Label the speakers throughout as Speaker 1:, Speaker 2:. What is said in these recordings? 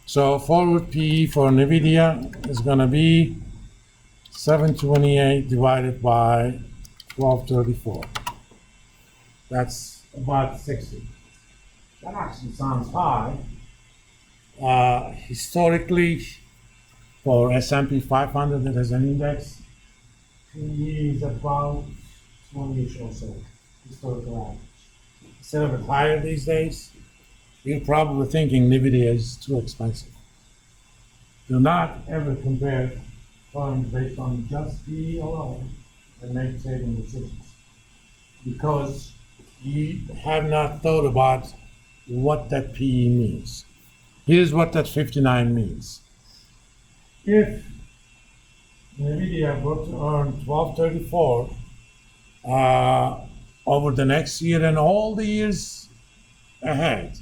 Speaker 1: So forward PE for NVIDIA is going to be 728 divided by 1234. That's about 60. That actually sounds high. Historically, for S&P 500 that has an index, PE is about 20-ish or so, historical average. Instead of it higher these days, you're probably thinking NVIDIA is too expensive. Do not ever compare firms based on just PE alone and make trading decisions, because you have not thought about what that PE means. Here's what that 59 means. If NVIDIA were to earn 1234 over the next year and all the years ahead,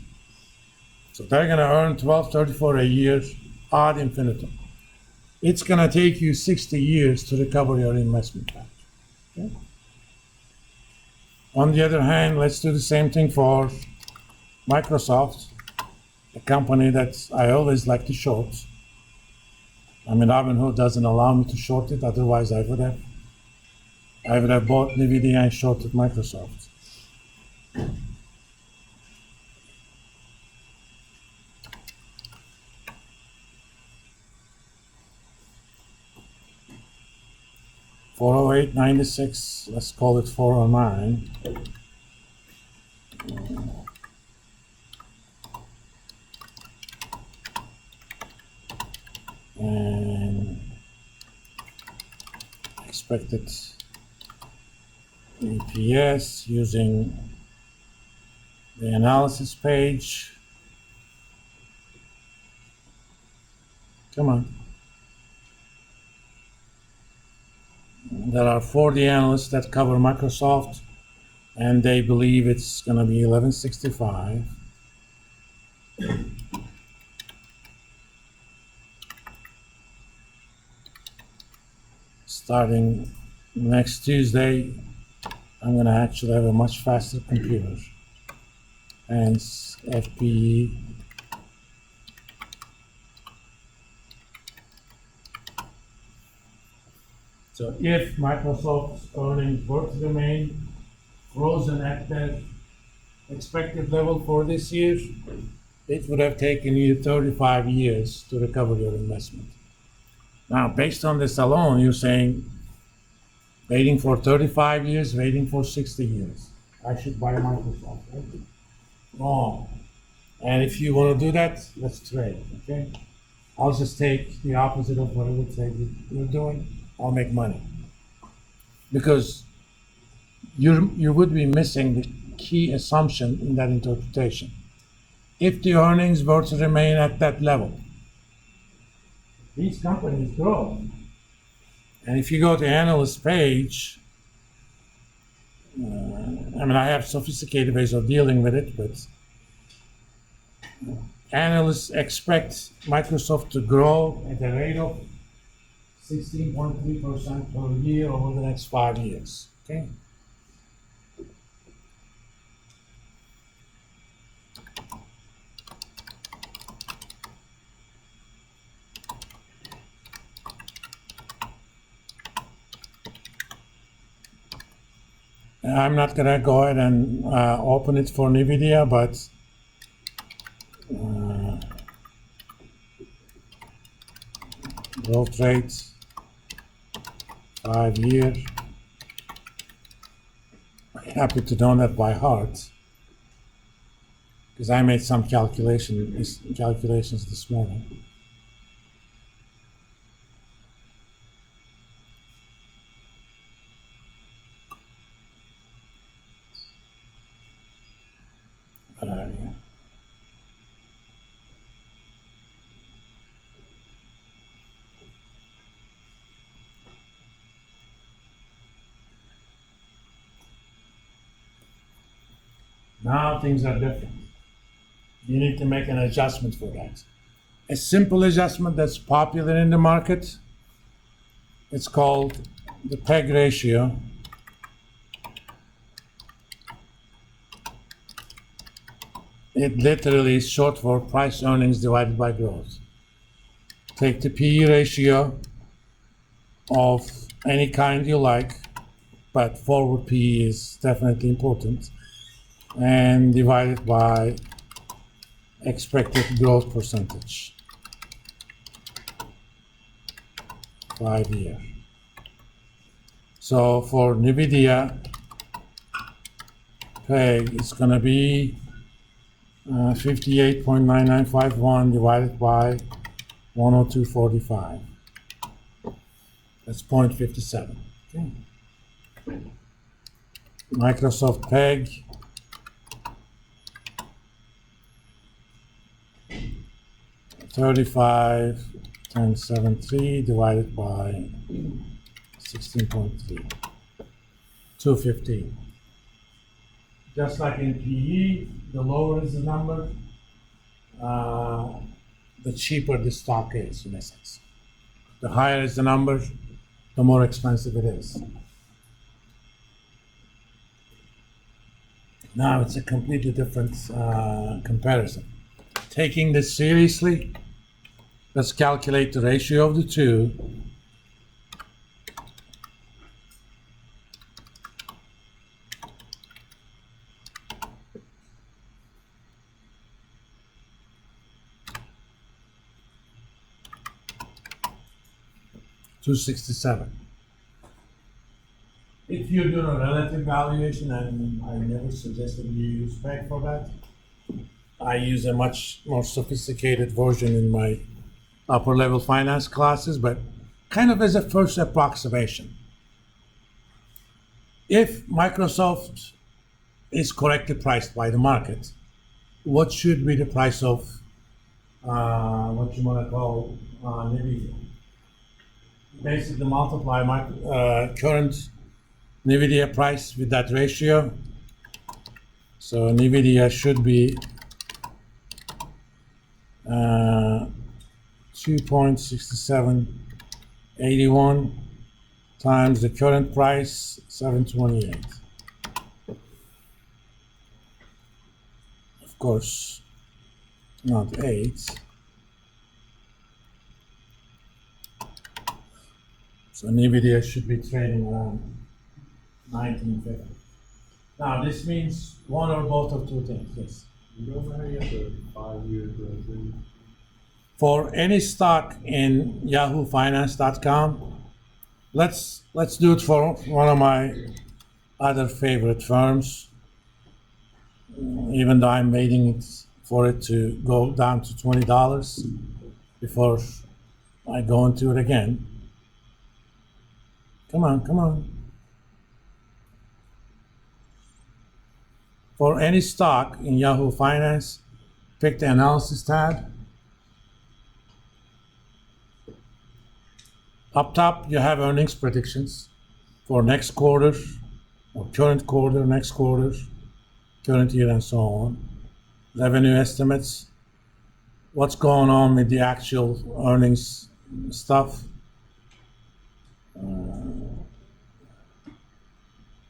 Speaker 1: so they're going to earn 1234 a year ad infinitum. It's going to take you 60 years to recover your investment back. Okay? On the other hand, let's do the same thing for Microsoft, a company that I always like to short. I mean, Robinhood doesn't allow me to short it, otherwise I would have bought NVIDIA and shorted Microsoft. $408.96, let's call it 409. And expected EPS using the analysis page. Come on. There are 40 analysts that cover Microsoft, and they believe it's going to be 1165. Starting next Tuesday, I'm going to actually have a much faster computer. Hence, FPE. So if Microsoft's earnings were to remain frozen at their expected level for this year, it would have taken you 35 years to recover your investment. Now, based on this alone, you're saying waiting for 35 years, waiting for 60 years. I should buy Microsoft, right? Wrong. And if you want to do that, let's trade, okay? I'll just take the opposite of what I would say you're doing. I'll make money. Because you would be missing the key assumption in that interpretation. If the earnings were to remain at that level, these companies grow. And if you go to analyst page, I mean, I have sophisticated ways of dealing with it, but analysts expect Microsoft to grow at a rate of 16.3% per year over the next 5 years. Okay. I'm not going to go ahead and open it for NVIDIA, but growth rate, 5 year. I'm happy to know that by heart, because I made some calculations this morning. Now things are different. You need to make an adjustment for that. A simple adjustment that's popular in the market, it's called the PEG ratio. it literally is short for price earnings divided by growth. Take the PE ratio of any kind you like, but forward PE is definitely important, and divide it by expected growth percentage, 5 year. So for NVIDIA PEG, it's going to be 58.9951 divided by 102.45. That's 0.57. Okay. Microsoft PEG, $35.1073 divided by 16.3, 215. Just like in PE, the lower is the number, the cheaper the stock is, in essence. The higher is the number, the more expensive it is. Now it's a completely different comparison. Taking this seriously, let's calculate the ratio of the two. $267. If you're doing a relative valuation, and I never suggested you use PEG for that, I use a much more sophisticated version in my upper level finance classes, but kind of as a first approximation. If Microsoft is correctly priced by the market, what should be the price of what you want to call NVIDIA? Basically multiply my current NVIDIA price with that ratio. So NVIDIA should be 2.6781 times the current price, 728. Of course, not 8. So NVIDIA should be trading around 1950. Now this means one or both of two things. Yes.
Speaker 2: You don't know yet the 5-year growth rate.
Speaker 1: For any stock in yahoofinance.com, let's do it for one of my other favorite firms, even though I'm waiting for it to go down to $20 before I go into it again. Come on. For any stock in Yahoo Finance, pick the analysis tab. Up top, you have earnings predictions for next quarter, or current quarter, next quarter, current year, and so on. Revenue estimates, what's going on with the actual earnings stuff.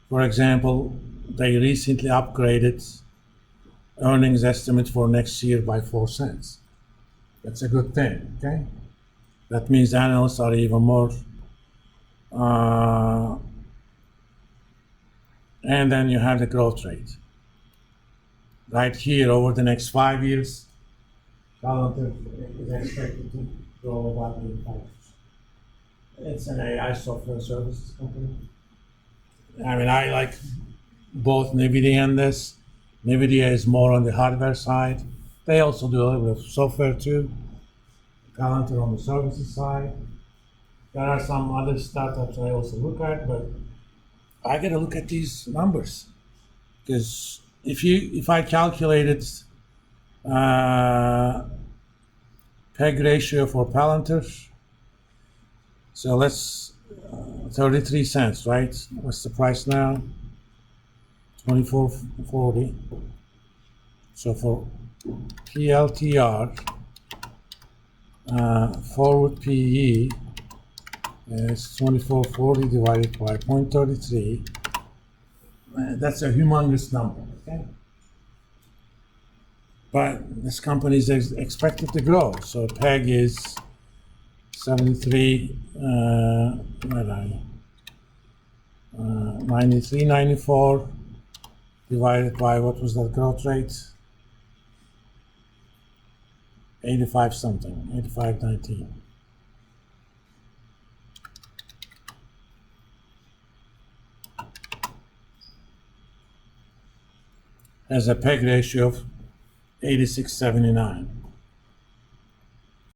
Speaker 1: For example, they recently upgraded earnings estimate for next year by 4 cents. That's a good thing, okay? That means analysts are even more. And then you have the growth rate. Right here, over the next 5 years, Palantir is expected to grow about 85%. It's an AI software services company. I mean, I like both NVIDIA and this. NVIDIA is more on the hardware side. They also do a little bit of software too. Palantir on the services side. There are some other startups I also look at, but I gotta look at these numbers. Because if I calculated PEG ratio for Palantir, so let's 33 cents, right? What's the price now? 24.40. So for PLTR, forward PE is 24.40 divided by 0.33. That's a humongous number, okay? but this company is expected to grow. So PEG is 73, where are you? 93, 94 divided by, what was that growth rate? 85 something, 85, 19. Has a PEG ratio of 86.79.